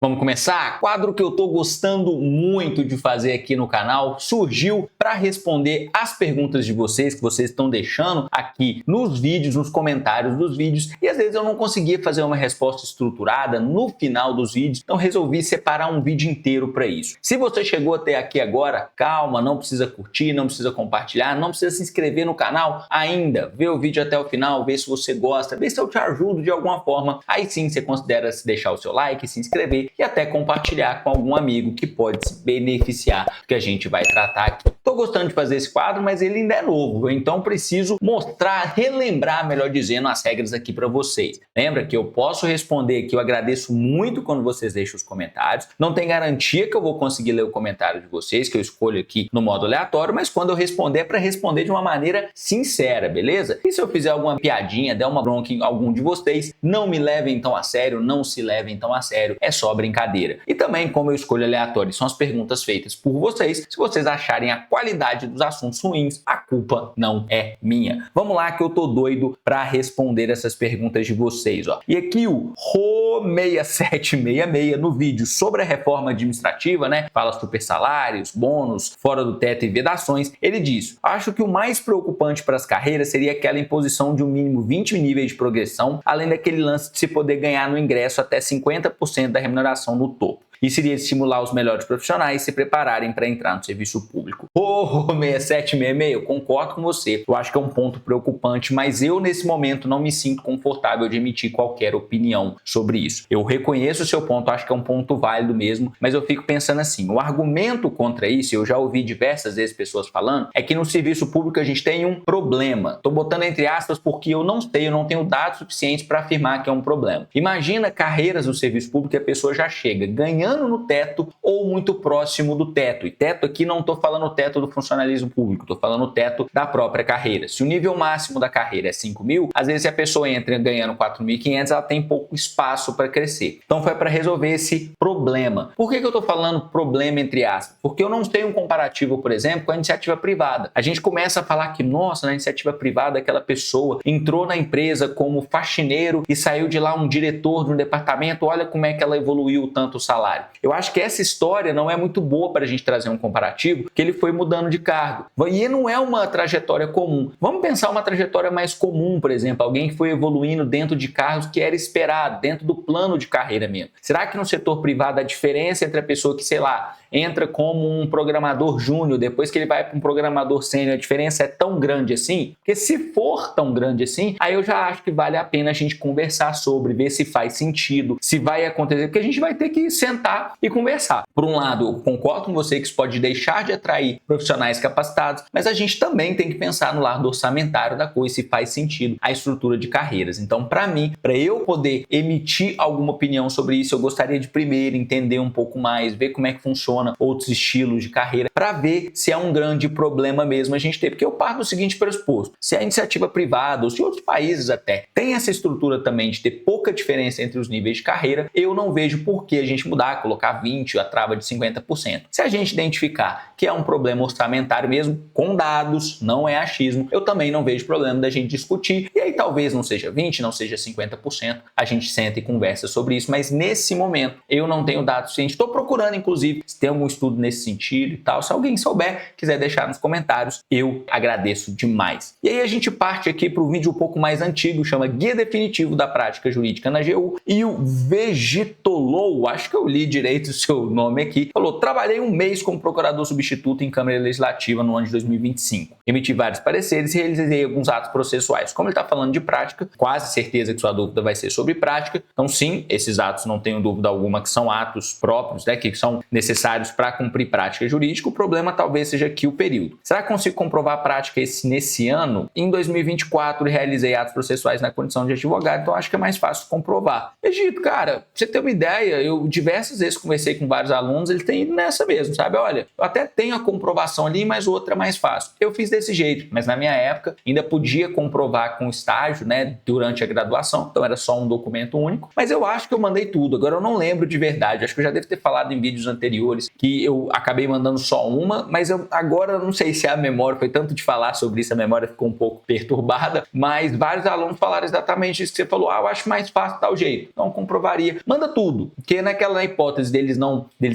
Vamos começar? Quadro que eu tô gostando muito de fazer aqui no canal surgiu para responder as perguntas de vocês que vocês estão deixando aqui nos vídeos, nos comentários dos vídeos, e às vezes eu não conseguia fazer uma resposta estruturada no final dos vídeos, então resolvi separar um vídeo inteiro para isso. Se você chegou até aqui agora, calma, não precisa curtir, não precisa compartilhar, não precisa se inscrever no canal ainda, vê o vídeo até o final, vê se você gosta, vê se eu te ajudo de alguma forma, aí sim você considera se deixar o seu like, se inscrever e até compartilhar com algum amigo que pode se beneficiar do que a gente vai tratar aqui. Tô gostando de fazer esse quadro, mas ele ainda é novo, então preciso mostrar, relembrar, melhor dizendo, as regras aqui para vocês. Lembra que eu posso responder aqui, eu agradeço muito quando vocês deixam os comentários, não tem garantia que eu vou conseguir ler o comentário de vocês, que eu escolho aqui no modo aleatório, mas quando eu responder é para responder de uma maneira sincera, beleza? E se eu fizer alguma piadinha, der uma bronca em algum de vocês, não me levem então a sério, não se levem então a sério, é só brincadeira. E também, como eu escolho aleatório, são as perguntas feitas por vocês, se vocês acharem a qualidade dos assuntos ruins, a culpa não é minha. Vamos lá que eu tô doido para responder essas perguntas de vocês, ó. E aqui o Ro6766 no vídeo sobre a reforma administrativa, né? Fala super salários, bônus, fora do teto e vedações. Ele diz: acho que o mais preocupante para as carreiras seria aquela imposição de um mínimo 20 níveis de progressão, além daquele lance de se poder ganhar no ingresso até 50% da remuneração no topo. E seria estimular os melhores profissionais se prepararem para entrar no serviço público. 6766, eu concordo com você. Eu acho que é um ponto preocupante, mas eu nesse momento não me sinto confortável de emitir qualquer opinião sobre isso. Eu reconheço o seu ponto, acho que é um ponto válido mesmo, mas eu fico pensando assim, o argumento contra isso, eu já ouvi diversas vezes pessoas falando, é que no serviço público a gente tem um problema. Estou botando entre aspas porque eu não sei, eu não tenho dados suficientes para afirmar que é um problema. Imagina carreiras no serviço público que a pessoa já chega ganhando no teto ou muito próximo do teto. E teto aqui não estou falando o teto do funcionalismo público, estou falando o teto da própria carreira. Se o nível máximo da carreira é 5 mil, às vezes se a pessoa entra ganhando 4.500, ela tem pouco espaço para crescer. Então foi para resolver esse problema. Por que eu estou falando problema entre aspas? Porque eu não tenho um comparativo, por exemplo, com a iniciativa privada. A gente começa a falar que, nossa, na iniciativa privada aquela pessoa entrou na empresa como faxineiro e saiu de lá um diretor de um departamento, olha como é que ela evoluiu tanto o salário. Eu acho que essa história não é muito boa para a gente trazer um comparativo, que ele foi mudando de cargo. E não é uma trajetória comum. Vamos pensar uma trajetória mais comum, por exemplo, alguém que foi evoluindo dentro de cargos que era esperado, dentro do plano de carreira mesmo. Será que no setor privado a diferença entre a pessoa que, sei lá, entra como um programador júnior, depois que ele vai para um programador sênior, a diferença é tão grande assim? Porque se for tão grande assim, aí eu já acho que vale a pena a gente conversar sobre, ver se faz sentido, se vai acontecer, porque a gente vai ter que sentar e conversar. Por um lado, eu concordo com você que isso pode deixar de atrair profissionais capacitados, mas a gente também tem que pensar no lado orçamentário da coisa, se faz sentido a estrutura de carreiras. Então, para mim, para eu poder emitir alguma opinião sobre isso, eu gostaria de primeiro entender um pouco mais, ver como é que funciona outros estilos de carreira, para ver se é um grande problema mesmo a gente ter. Porque eu parto do seguinte pressuposto: se a iniciativa privada, ou se outros países até, tem essa estrutura também de ter pouca diferença entre os níveis de carreira, eu não vejo por que a gente mudar, colocar 20%, a trava de 50%. Se a gente identificar que é um problema orçamentário mesmo, com dados, não é achismo, eu também não vejo problema da gente discutir, e aí talvez não seja 20%, não seja 50%, a gente senta e conversa sobre isso, mas nesse momento eu não tenho dados suficientes. Estou procurando, inclusive, se tem algum estudo nesse sentido e tal. Se alguém souber, quiser deixar nos comentários, eu agradeço demais. E aí a gente parte aqui para o vídeo um pouco mais antigo, chama Guia Definitivo da Prática Jurídica na AGU, e o Vegetolou, acho que eu li direito o seu nome aqui, falou: trabalhei um mês como procurador substituto em Câmara Legislativa no ano de 2025. Emiti vários pareceres e realizei alguns atos processuais. Como ele está falando de prática, quase certeza que sua dúvida vai ser sobre prática. Então sim, esses atos não tenho dúvida alguma que são atos próprios, né, que são necessários para cumprir prática jurídica. O problema talvez seja aqui o período. Será que consigo comprovar a prática nesse ano? Em 2024 realizei atos processuais na condição de advogado, então acho que é mais fácil comprovar. Egito, cara, pra você ter uma ideia, eu diversas vezes conversei com vários alunos, eles têm ido nessa mesmo, sabe? Olha, eu até tenho a comprovação ali, mas outra é mais fácil. Eu fiz desse jeito, mas na minha época ainda podia comprovar com estágio, né, durante a graduação, então era só um documento único, Mas eu acho que eu mandei tudo, agora eu não lembro de verdade, acho que eu já devo ter falado em vídeos anteriores que eu acabei mandando só uma, mas agora eu não sei se a memória, foi tanto de falar sobre isso, a memória ficou um pouco perturbada, mas vários alunos falaram exatamente isso que você falou, eu acho mais fácil tal jeito, não comprovaria. Manda tudo, porque naquela hipótese deles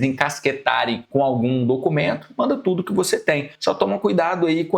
encasquetarem com algum documento, manda tudo que você tem. Só toma cuidado aí com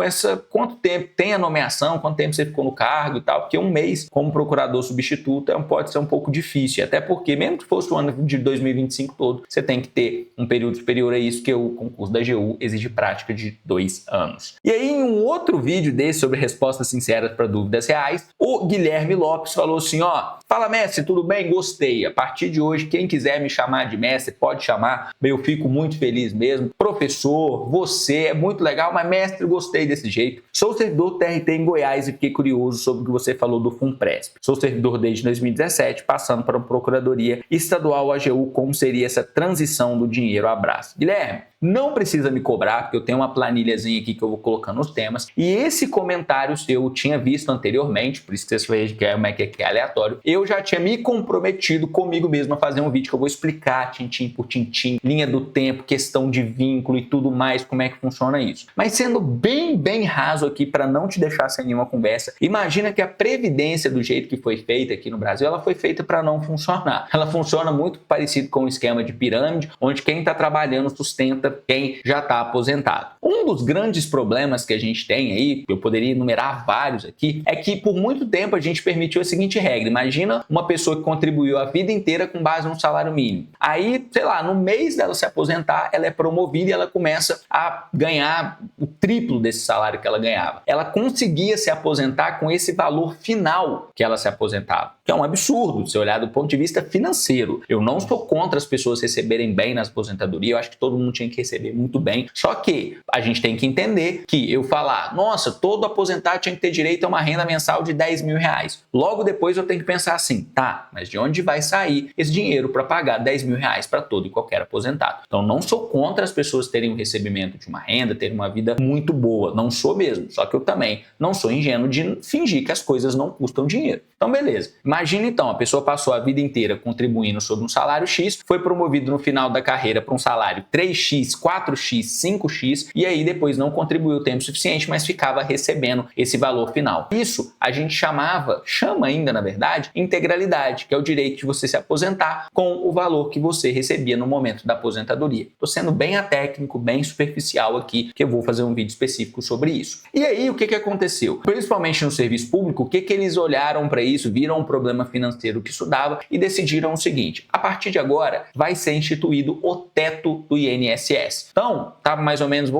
quanto tempo tem a nomeação, quanto tempo você ficou no cargo e tal, porque um mês como procurador substituto pode ser um pouco difícil, até porque mesmo que fosse o ano de 2025 todo, você tem que ter um período superior a isso, que o concurso da AGU exige prática de 2 anos. E aí, em um outro vídeo desse sobre respostas sinceras para dúvidas reais, o Guilherme Lopes falou assim, fala mestre, tudo bem? Gostei. A partir de hoje, quem quiser me chamar de mestre, pode chamar, eu fico muito feliz mesmo. Professor, você é muito legal, mas mestre, gostei desse jeito. Sou servidor TRT em Goiás e fiquei curioso sobre o que você falou do FUNPRESP. Sou servidor desde 2017, passando para a Procuradoria Estadual AGU, como seria essa transição do dinheiro? Abraço. Guilherme, não precisa me cobrar, porque eu tenho uma planilhazinha aqui que eu vou colocando os temas. E esse comentário seu eu tinha visto anteriormente, por isso que você veja que é aleatório. Eu já tinha me comprometido comigo mesmo a fazer um vídeo que eu vou explicar tintim por tintim, linha do tempo, questão de vínculo e tudo mais, como é que funciona isso. Mas sendo bem raso aqui para não te deixar sem nenhuma conversa, imagina que a Previdência, do jeito que foi feita aqui no Brasil, ela foi feita para não funcionar. Ela funciona muito parecido com o esquema de pirâmide, onde quem está trabalhando sustenta quem já está aposentado. Um dos grandes problemas que a gente tem aí, eu poderia enumerar vários aqui, é que por muito tempo a gente permitiu a seguinte regra. Imagina uma pessoa que contribuiu a vida inteira com base no salário mínimo. Aí, sei lá, no mês dela se aposentar, ela é promovida e ela começa a ganhar o triplo desse salário que ela ganhava. Ela conseguia se aposentar com esse valor final que ela se aposentava, que é um absurdo se olhar do ponto de vista financeiro. Eu não sou contra as pessoas receberem bem na aposentadoria, eu acho que todo mundo tinha que receber muito bem, só que a gente tem que entender que eu falar, nossa, todo aposentado tinha que ter direito a uma renda mensal de 10 mil reais. Logo depois eu tenho que pensar assim, tá, mas de onde vai sair esse dinheiro para pagar 10 mil reais para todo e qualquer aposentado? Então não sou contra as pessoas terem o recebimento de uma renda, terem uma vida muito boa, não sou mesmo, só que eu também não sou ingênuo de fingir que as coisas não custam dinheiro. Então beleza, imagina então, a pessoa passou a vida inteira contribuindo sobre um salário X, foi promovido no final da carreira para um salário 3x, 4x, 5x, e aí depois não contribuiu o tempo suficiente, mas ficava recebendo esse valor final. Isso a gente chama ainda na verdade, integralidade, que é o direito de você se aposentar com o valor que você recebia no momento da aposentadoria. Estou sendo bem atécnico, bem superficial aqui, que eu vou fazer um vídeo específico sobre isso. E aí o que aconteceu? Principalmente no serviço público, o que eles olharam para isso, viram um problema financeiro que isso dava e decidiram o seguinte, a partir de agora vai ser instituído o teto do INSS. Então, tá mais ou menos,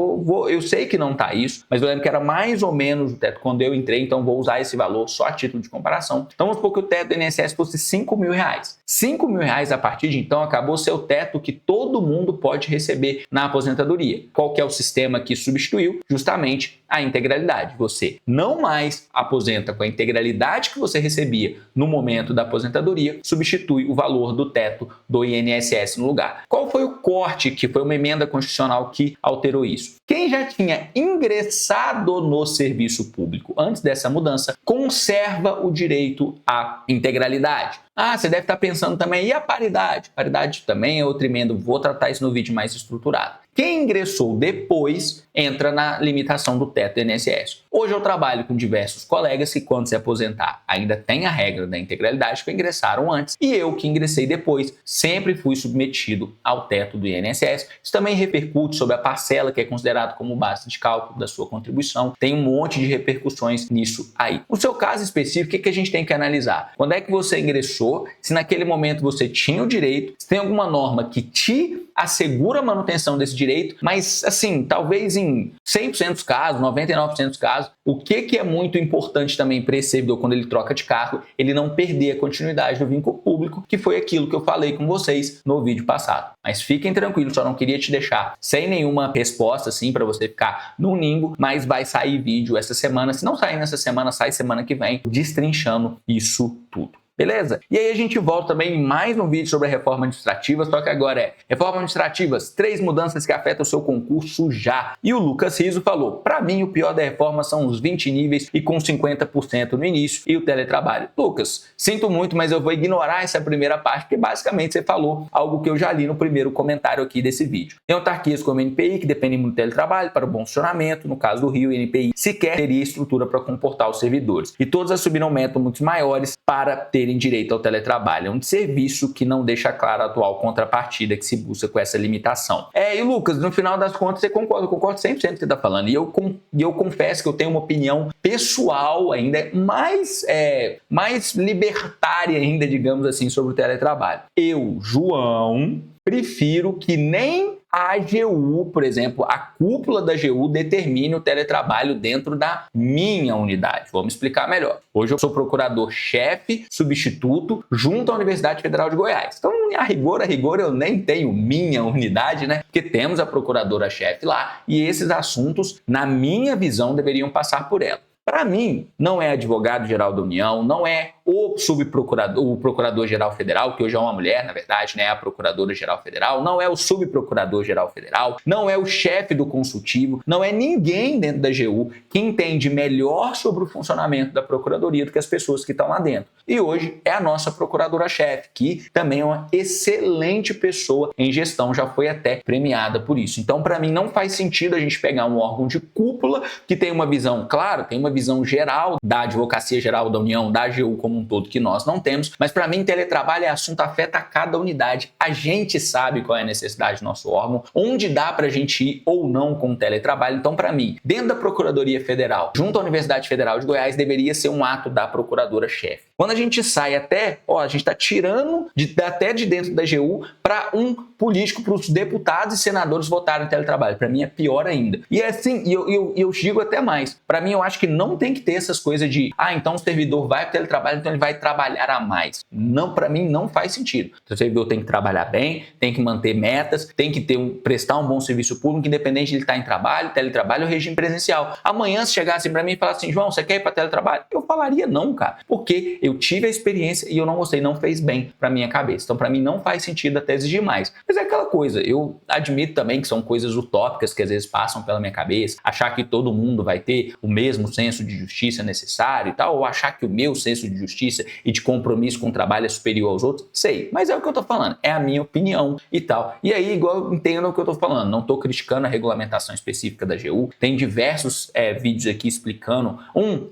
eu sei que não tá isso, mas eu lembro que era mais ou menos o teto quando eu entrei, então vou usar esse valor só a título de comparação. Então vamos supor que o teto do INSS fosse 5 mil reais. 5 mil reais a partir de então acabou ser o teto que todo mundo pode receber na aposentadoria. Qual que é o sistema que substituiu? Justamente a integralidade. Você não mais aposenta com a integralidade que você recebia no momento da aposentadoria, substitui o valor do teto do INSS no lugar. Qual foi o corte, que foi uma emenda constitucional que alterou isso? Quem já tinha ingressado no serviço público antes dessa mudança, conserva o direito à integralidade. Ah, você deve estar pensando também, e a paridade? Paridade também é outra emenda, vou tratar isso no vídeo mais estruturado. Quem ingressou depois entra na limitação do teto do INSS. Hoje eu trabalho com diversos colegas que, quando se aposentar, ainda tem a regra da integralidade que ingressaram antes, e eu, que ingressei depois, sempre fui submetido ao teto do INSS. Isso também repercute sobre a parcela que é considerado como base de cálculo da sua contribuição. Tem um monte de repercussões nisso aí. No seu caso específico, o que a gente tem que analisar? Quando é que você ingressou? Se naquele momento você tinha o direito, se tem alguma norma que te assegura a manutenção desse direito, mas assim, talvez em 100% dos casos, 99% dos casos, o que é muito importante também para esse servidor quando ele troca de cargo, ele não perder a continuidade do vínculo público, que foi aquilo que eu falei com vocês no vídeo passado. Mas fiquem tranquilos, só não queria te deixar sem nenhuma resposta assim para você ficar no limbo, mas vai sair vídeo essa semana. Se não sair nessa semana, sai semana que vem, destrinchando isso tudo. beleza? E aí a gente volta também em mais um vídeo sobre a reforma administrativa, só que agora é reforma administrativas, 3 mudanças que afetam o seu concurso já. E o Lucas Riso falou, para mim o pior da reforma são os 20 níveis e com 50% no início e o teletrabalho. Lucas, sinto muito, mas eu vou ignorar essa primeira parte, porque basicamente você falou algo que eu já li no primeiro comentário aqui desse vídeo. Tem autarquias como a NPI, que dependem muito do teletrabalho para o bom funcionamento, no caso do Rio, a NPI sequer teria estrutura para comportar os servidores. E todas assumiram metas muito maiores para terem direito ao teletrabalho. É um serviço que não deixa clara a atual contrapartida que se busca com essa limitação. E Lucas, no final das contas, você concorda? Eu concordo 100% com o que você está falando. E eu confesso que eu tenho uma opinião pessoal ainda mais libertária ainda, digamos assim, sobre o teletrabalho. Eu, João, prefiro que nem a AGU, por exemplo, a cúpula da AGU determine o teletrabalho dentro da minha unidade. Vamos explicar melhor. Hoje eu sou procurador-chefe substituto junto à Universidade Federal de Goiás. Então, a rigor, eu nem tenho minha unidade, né? Porque temos a procuradora-chefe lá e esses assuntos, na minha visão, deveriam passar por ela. Para mim, não é advogado-geral da União, não é o procurador-geral federal, que hoje é uma mulher, na verdade, né, a procuradora-geral federal, não é o subprocurador-geral federal, não é o chefe do consultivo, não é ninguém dentro da AGU que entende melhor sobre o funcionamento da procuradoria do que as pessoas que estão lá dentro. E hoje é a nossa procuradora-chefe, que também é uma excelente pessoa em gestão, já foi até premiada por isso. Então, para mim, não faz sentido a gente pegar um órgão de cúpula que tem uma visão, claro, tem uma visão geral da Advocacia Geral da União, da AGU como um todo, que nós não temos, mas para mim teletrabalho é assunto, afeta cada unidade. A gente sabe qual é a necessidade do nosso órgão, onde dá para a gente ir ou não com o teletrabalho. Então, para mim, dentro da Procuradoria Federal, junto à Universidade Federal de Goiás, deveria ser um ato da procuradora-chefe. Quando a gente sai a gente está tirando até de dentro da AGU para um político, para os deputados e senadores votarem em teletrabalho. Para mim é pior ainda. E é assim, eu digo até mais. Para mim, eu acho que não tem que ter essas coisas de, então o servidor vai para o teletrabalho, então ele vai trabalhar a mais. Não, para mim não faz sentido. O servidor tem que trabalhar bem, tem que manter metas, tem que prestar um bom serviço público, independente de ele estar em trabalho, teletrabalho ou regime presencial. Amanhã, se chegasse para mim e falasse assim, João, você quer ir para teletrabalho? Eu falaria não, cara. Porque eu tive a experiência e eu não gostei, não fez bem para minha cabeça. Então, para mim, não faz sentido até exigir mais. Mas é aquela coisa, eu admito também que são coisas utópicas que às vezes passam pela minha cabeça, achar que todo mundo vai ter o mesmo senso de justiça necessário e tal, ou achar que o meu senso de justiça e de compromisso com o trabalho é superior aos outros, sei, mas é o que eu tô falando, é a minha opinião e tal. E aí, igual entendo o que eu tô falando, não tô criticando a regulamentação específica da AGU, tem diversos vídeos aqui explicando,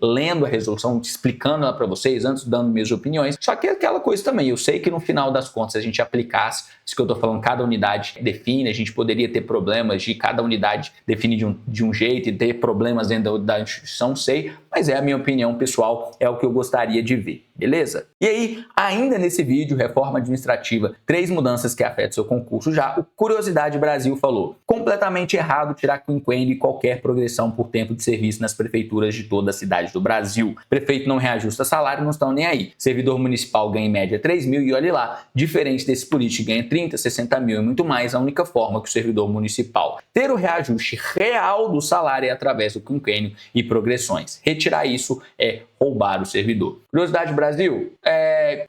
lendo a resolução, explicando ela para vocês, antes dando minhas opiniões, só que é aquela coisa também, eu sei que no final das contas, se a gente aplicasse isso que eu tô falando, cada unidade define, a gente poderia ter problemas de cada unidade definir de um jeito e ter problemas dentro da instituição, sei, mas é a minha opinião pessoal, é o que eu gostaria de ver, beleza? E aí, ainda nesse vídeo, reforma administrativa, 3 mudanças que afetam seu concurso já, o Curiosidade Brasil falou, completamente errado tirar quinquênio e qualquer progressão por tempo de serviço nas prefeituras de toda a cidade do Brasil. Prefeito não reajusta salário, não estão nem aí. Servidor municipal ganha em média 3 mil e olhe lá, diferente desse político ganha 30, 60 mil e muito mais, a única forma que o servidor municipal ter o reajuste real do salário é através do quinquênio e progressões. Retirar isso é roubar o servidor. Curiosidade Brasil,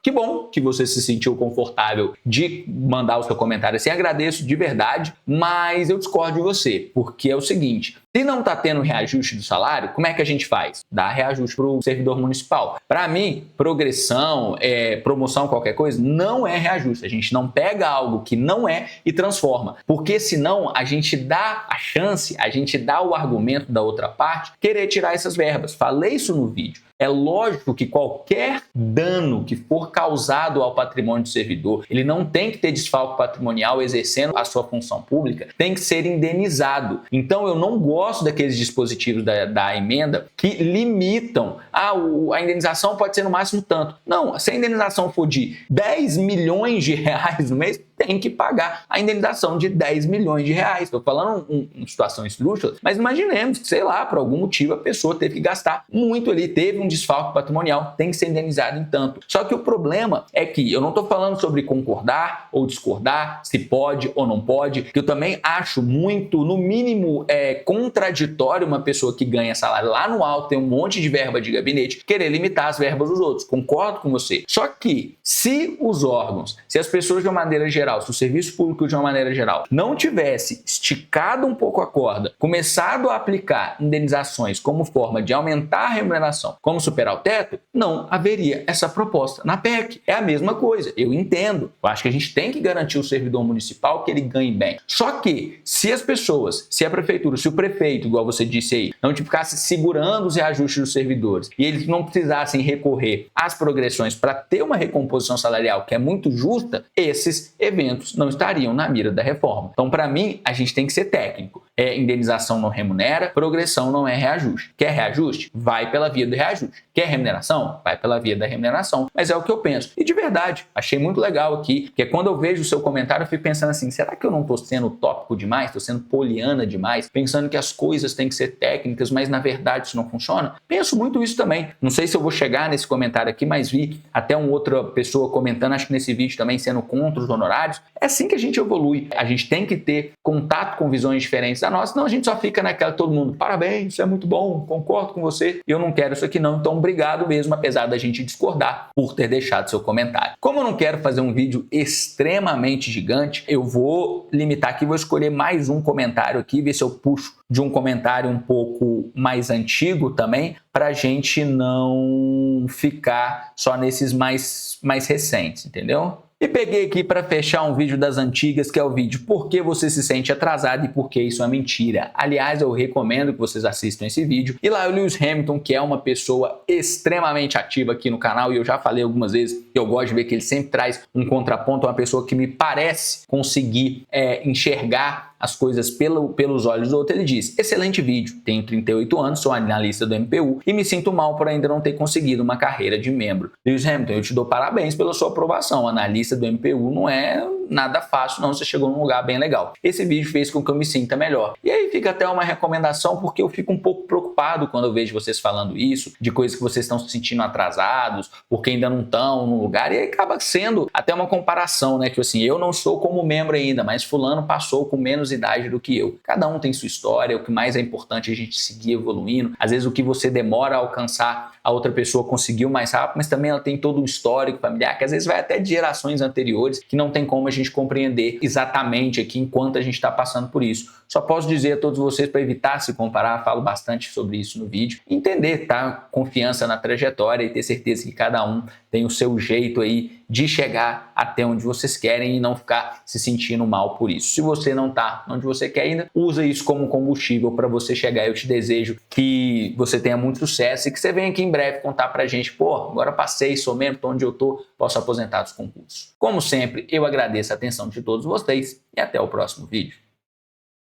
que bom que você se sentiu confortável de mandar o seu comentário assim, agradeço de verdade, mas eu discordo de você, porque é o seguinte, se não está tendo reajuste do salário, como é que a gente faz? Dá reajuste para o servidor municipal. Para mim, progressão, promoção, qualquer coisa, não é reajuste. A gente não pega algo que não é e transforma. Porque senão a gente dá a chance, a gente dá o argumento da outra parte querer tirar essas verbas. Falei isso no vídeo. É lógico que qualquer dano que for causado ao patrimônio do servidor, ele não tem que ter desfalque patrimonial exercendo a sua função pública, tem que ser indenizado. Então eu não gosto daqueles dispositivos da emenda que limitam, a indenização pode ser no máximo tanto. Não, se a indenização for de 10 milhões de reais no mês, tem que pagar a indenização de 10 milhões de reais. Estou falando em situação esdrúxula, mas imaginemos que, sei lá, por algum motivo a pessoa teve que gastar muito ali, teve um desfalque patrimonial, tem que ser indenizado em tanto. Só que o problema é que eu não estou falando sobre concordar ou discordar, se pode ou não pode, que eu também acho muito, no mínimo, contraditório uma pessoa que ganha salário lá no alto, tem um monte de verba de gabinete, querer limitar as verbas dos outros. Concordo com você. Só que se os órgãos, se as pessoas de uma maneira geral, se o serviço público de uma maneira geral não tivesse esticado um pouco a corda, começado a aplicar indenizações como forma de aumentar a remuneração, como superar o teto, não haveria essa proposta na PEC. É a mesma coisa, eu entendo. Eu acho que a gente tem que garantir o servidor municipal que ele ganhe bem. Só que se as pessoas, se a prefeitura, se o prefeito, igual você disse aí, não ficasse segurando os reajustes dos servidores e eles não precisassem recorrer às progressões para ter uma recomposição salarial que é muito justa, esses eventos não estariam na mira da reforma. Então, para mim, a gente tem que ser técnico. Indenização não remunera, progressão não é reajuste. Quer reajuste? Vai pela via do reajuste. Quer remuneração? Vai pela via da remuneração. Mas é o que eu penso. E de verdade, achei muito legal aqui, porque quando eu vejo o seu comentário, eu fico pensando assim, será que eu não estou sendo utópico demais? Estou sendo poliana demais? Pensando que as coisas têm que ser técnicas, mas na verdade isso não funciona? Penso muito isso também. Não sei se eu vou chegar nesse comentário aqui, mas vi até uma outra pessoa comentando, acho que nesse vídeo também, sendo contra os honorários. É assim que a gente evolui. A gente tem que ter contato com visões diferentes da nossa, senão a gente só fica naquela, todo mundo, parabéns, isso é muito bom, concordo com você, eu não quero isso aqui não, então obrigado mesmo, apesar da gente discordar por ter deixado seu comentário. Como eu não quero fazer um vídeo extremamente gigante, eu vou limitar aqui, vou escolher mais um comentário aqui, ver se eu puxo de um comentário um pouco mais antigo também, para a gente não ficar só nesses mais recentes, entendeu? E peguei aqui para fechar um vídeo das antigas, que é o vídeo Por que você se sente atrasado e por que isso é mentira. Aliás, eu recomendo que vocês assistam esse vídeo. E lá o Lewis Hamilton, que é uma pessoa extremamente ativa aqui no canal, e eu já falei algumas vezes que eu gosto de ver que ele sempre traz um contraponto, uma pessoa que me parece conseguir enxergar as coisas pelos olhos do outro. Ele diz, excelente vídeo, tenho 38 anos, sou analista do MPU e me sinto mal por ainda não ter conseguido uma carreira de membro. Lewis Hamilton, eu te dou parabéns pela sua aprovação, analista do MPU não é nada fácil não, você chegou num lugar bem legal. Esse vídeo fez com que eu me sinta melhor. E aí fica até uma recomendação, porque eu fico um pouco preocupado quando eu vejo vocês falando isso, de coisas que vocês estão se sentindo atrasados, porque ainda não estão no lugar, e aí acaba sendo até uma comparação, né, que assim, eu não sou como membro ainda, mas fulano passou com menos idade do que eu. Cada um tem sua história, o que mais é importante é a gente seguir evoluindo. Às vezes o que você demora a alcançar, a outra pessoa conseguiu mais rápido, mas também ela tem todo um histórico familiar, que às vezes vai até de gerações anteriores, que não tem como a gente compreender exatamente aqui enquanto a gente está passando por isso. Só posso dizer a todos vocês, para evitar se comparar, falo bastante sobre isso no vídeo, entender, tá? Confiança na trajetória e ter certeza que cada um tem o seu jeito aí de chegar até onde vocês querem e não ficar se sentindo mal por isso. Se você não tá onde você quer ainda, usa isso como combustível para você chegar. Eu te desejo que você tenha muito sucesso e que você venha aqui em breve contar pra gente, pô, agora passei, sou membro, tô onde eu tô, posso aposentar dos concursos. Como sempre, eu agradeço a atenção de todos vocês e até o próximo vídeo.